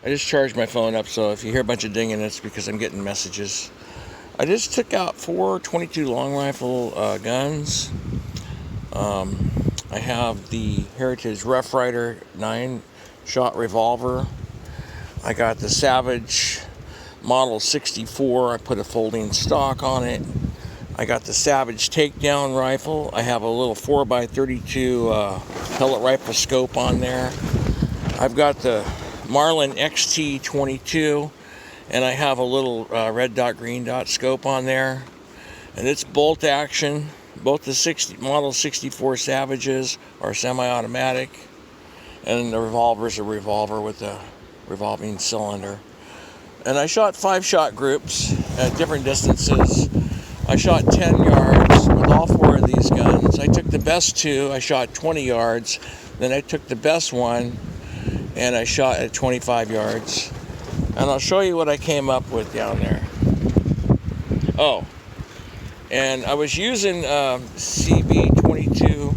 I just charged my phone up, so if you hear a bunch of dinging, it's because I'm getting messages. I just took out 4 22 long rifle guns. I have the Heritage Rough Rider 9-shot revolver. I got the Savage Model 64. I put a folding stock on it. I got the Savage takedown rifle. I have a little 4x32 pellet rifle scope on there. I've got the Marlin XT22, and I have a little red dot, green dot scope on there. And it's bolt action. Both the Model 64 Savages are semi-automatic, and the revolver's a revolver with a revolving cylinder. And I shot 5-shot groups at different distances. I shot 10 yards with all 4 of these guns. I took the best 2, I shot 20 yards. Then I took the best one, and I shot at 25 yards. And I'll show you what I came up with down there. Oh, and I was using CB22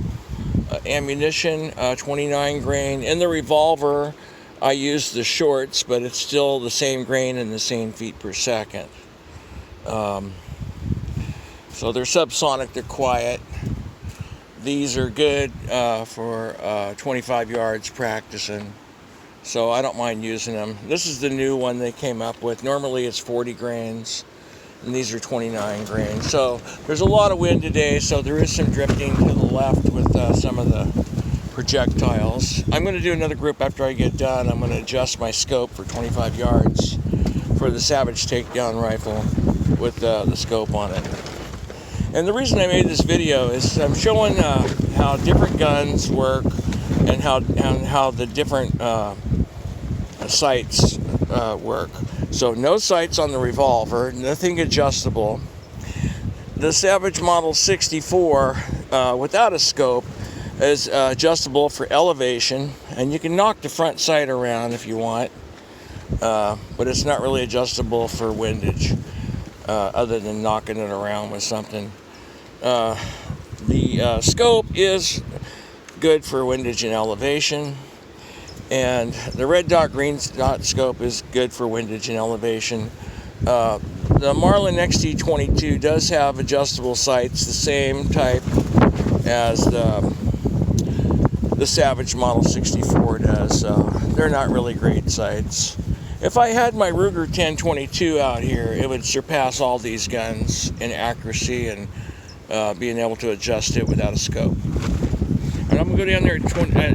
ammunition, 29 grain. In the revolver, I used the shorts, but it's still the same grain and the same feet per second. So they're subsonic, they're quiet. These are good for 25 yards practicing. So I don't mind using them. This is the new one they came up with. Normally it's 40 grains, and these are 29 grains. So there's a lot of wind today, so there is some drifting to the left with some of the projectiles. I'm going to do another group after I get done. I'm going to adjust my scope for 25 yards for the Savage takedown rifle with the scope on it. And the reason I made this video is I'm showing how different guns work and how the different sights work. So no sights on the revolver, nothing adjustable. The Savage Model 64 without a scope is adjustable for elevation, and you can knock the front sight around if you want, but it's not really adjustable for windage other than knocking it around with something. The scope is good for windage and elevation, and the red dot, green dot scope is good for windage and elevation. The Marlin XT22 does have adjustable sights, the same type as the Savage Model 64 does. They're not really great sights. If I had my Ruger 1022 out here, it would surpass all these guns in accuracy and being able to adjust it without a scope. And I'm going to go down there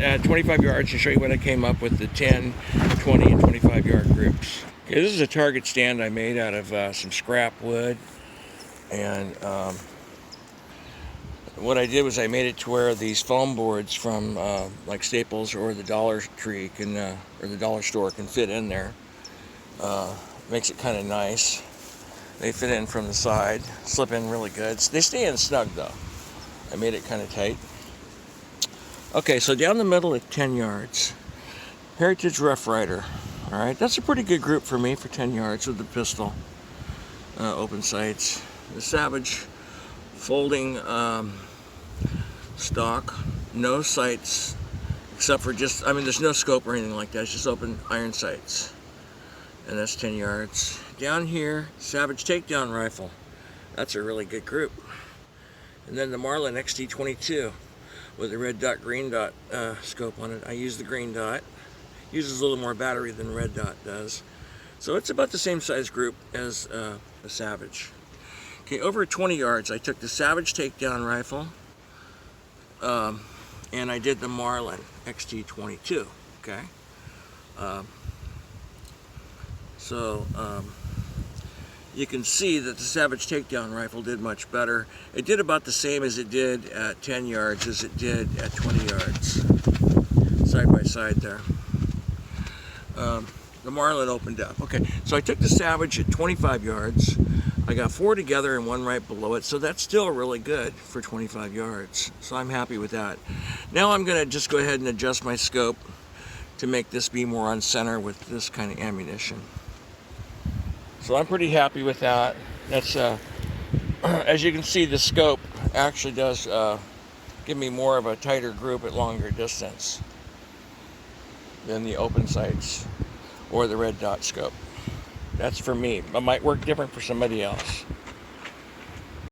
at 25 yards to show you what I came up with the 10, 20, and 25 yard groups. Okay, this is a target stand I made out of some scrap wood. And what I did was I made it to where these foam boards from like Staples or the Dollar Tree or the Dollar Store can fit in there. Makes it kind of nice. They fit in from the side, slip in really good. They stay in snug though. I made it kind of tight. Okay, so down the middle at 10 yards, Heritage Rough Rider. All right, that's a pretty good group for me for 10 yards with the pistol, open sights. The Savage folding stock, no sights, except for there's no scope or anything like that. It's just open iron sights, and that's 10 yards. Down here, Savage takedown rifle. That's a really good group. And then the Marlin XT22 with a red dot, green dot scope on it. I use the green dot. Uses a little more battery than red dot does. So it's about the same size group as the Savage. Okay, over at 20 yards, I took the Savage takedown rifle, and I did the Marlin XT22. Okay. You can see that the Savage takedown rifle did much better. It did about the same as it did at 10 yards as it did at 20 yards, side by side there. The Marlin opened up. Okay, so I took the Savage at 25 yards. I got 4 together and 1 right below it, so that's still really good for 25 yards. So I'm happy with that. Now I'm going to just go ahead and adjust my scope to make this be more on center with this kind of ammunition. So I'm pretty happy with that. That's as you can see, the scope actually does give me more of a tighter group at longer distance than the open sights. or the red dot scope. That's for me. It might work different for somebody else.